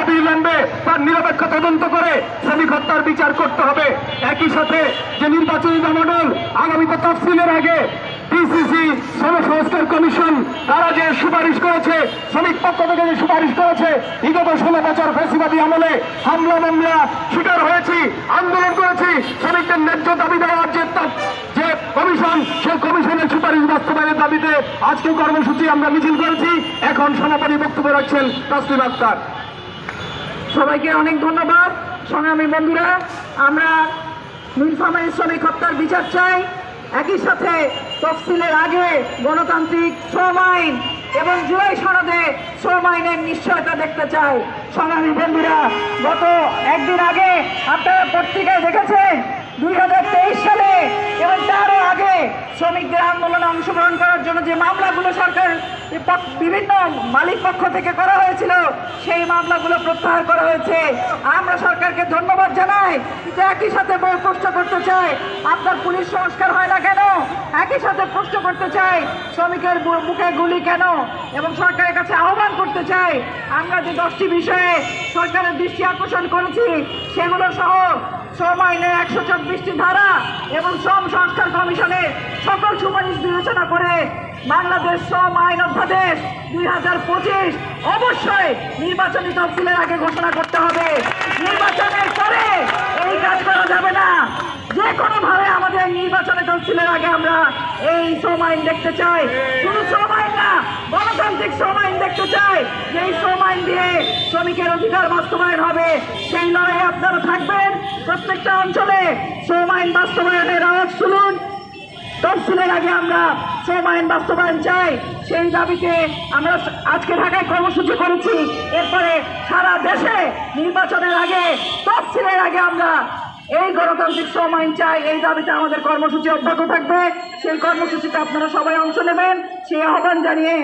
অবিলম্বে তার নিরপেক্ষ তদন্ত করে শ্রমিক হত্যার বিচার করতে হবে। একই সাথে যে নির্বাচনী দলমণ্ডল আগামীতে তফসিলের আগে পিসিসি শ্রম সংস্কার কমিশন তারা যে সুপারিশ করেছে, শ্রমিক পক্ষ থেকে যে সুপারিশ করেছে, বিগত 16 বছর ফ্যাসিবাদী আমলে হামলা মামলা শিকার হয়েছি, আন্দোলন করেছি, শ্রমিকদের ন্যায্য দাবি দেওয়ার যে কমিশন, সেই কমিশনের সুপারিশ বাস্তবায়নের দাবিতে আজকে কর্মসূচি আমরা মিছিল করেছি। এখন সমাপনী বক্তব্য রাখছেন তাসলিম আক্তার। সবাইকে অনেক ধন্যবাদ। সংগ্রামী বন্ধুরা, আমরা নীলফামারী শ্রমিক হত্যার বিচার চাই। একই সাথে তফসিলের আগে গণতান্ত্রিক শ্রম আইন এবং জুলাই সনদে শ্রম আইনের নিশ্চয়তা দেখতে চাই। সংগ্রামী বন্ধুরা, গত একদিন আগে আপনারা পত্রিকায় দেখেছেন 2023 সালে এবং তারও আগে শ্রমিকদের আন্দোলনে অংশগ্রহণ করার জন্য যে মামলাগুলো সরকার বিভিন্ন মালিক পক্ষ থেকে করা হয়েছিল, সেই মামলাগুলো প্রত্যাহার করা হয়েছে। আমরা সরকারকে ধন্যবাদ জানাই। কিন্তু একই সাথে প্রশ্ন করতে চাই, আপনার পুলিশ সংস্কার হয় না কেন? একই সাথে প্রশ্ন করতে চাই, শ্রমিকের বুকে গুলি কেন? এবং সরকারের কাছে আহ্বান করতে চাই, আমরা যে 10টি বিষয়ে সরকারের দৃষ্টি আকর্ষণ করেছি, সেগুলো সহ শ্রম আইনের 124টি ধারা এবং শ্রম সংস্কার কমিশনের সকল সুপারিশ বিবেচনা করে বাংলাদেশ শ্রম আইন অধ্যাদেশ 2025 অবশ্যই নির্বাচনী তফসিলের আগে ঘোষণা করতে হবে। নির্বাচনের পরে এই কাজ করা যাবে না। যে কোনোভাবে আমাদের নির্বাচনে তফসিলের আগে আমরা এই শ্রম আইন দেখতে চাই। শুধু শ্রম আইন না, গণতান্ত্রিক শ্রম আইন দেখতে চাই। যেই শ্রম আইন দিয়ে শ্রমিকের অধিকার বাস্তবায়ন হবে, সেই লড়াইয়ে আপনারা থাকবেন। প্রত্যেকটা অঞ্চলে শ্রম আইন বাস্তবায়নের আওয়াজ শুনুন। তফসিলের আগে আমরা শ্রম আইন বাস্তবায়ন চাই। সেই দাবিতে আমরা আজকে ঢাকায় কর্মসূচি করেছি। এরপরে সারা দেশে নির্বাচনের আগে, তফসিলের আগে আমরা এই গণতান্ত্রিক শ্রম আইন চাই। এই দাবিতে আমাদের কর্মসূচি অব্যাহত থাকবে। সেই কর্মসূচিতে আপনারা সবাই অংশ নেবেন, সেই আহ্বান জানিয়ে